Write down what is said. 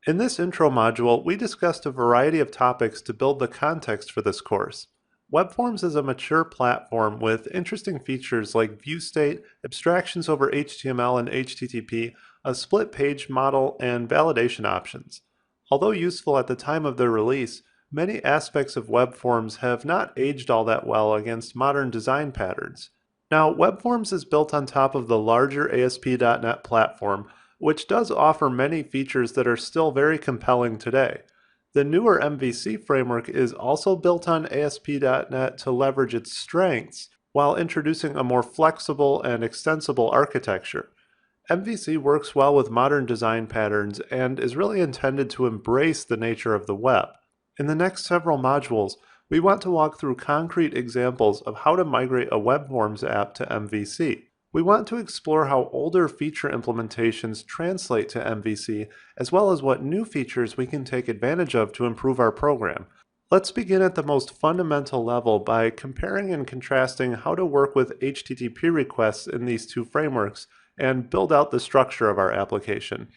In this intro module, we discussed a variety of topics to build the context for this course. Web Forms is a mature platform with interesting features like view state, abstractions over HTML and HTTP, a split page model, and validation options. Although useful at the time of their release, many aspects of Web Forms have not aged all that well against modern design patterns. Now, Web Forms is built on top of the larger ASP.NET platform, which does offer many features that are still very compelling today. The newer MVC framework is also built on ASP.NET to leverage its strengths while introducing a more flexible and extensible architecture. MVC works well with modern design patterns and is really intended to embrace the nature of the web. In the next several modules, we want to walk through concrete examples of how to migrate a Web Forms app to MVC. We want to explore how older feature implementations translate to MVC, as well as what new features we can take advantage of to improve our program. Let's begin at the most fundamental level by comparing and contrasting how to work with HTTP requests in these two frameworks and build out the structure of our application.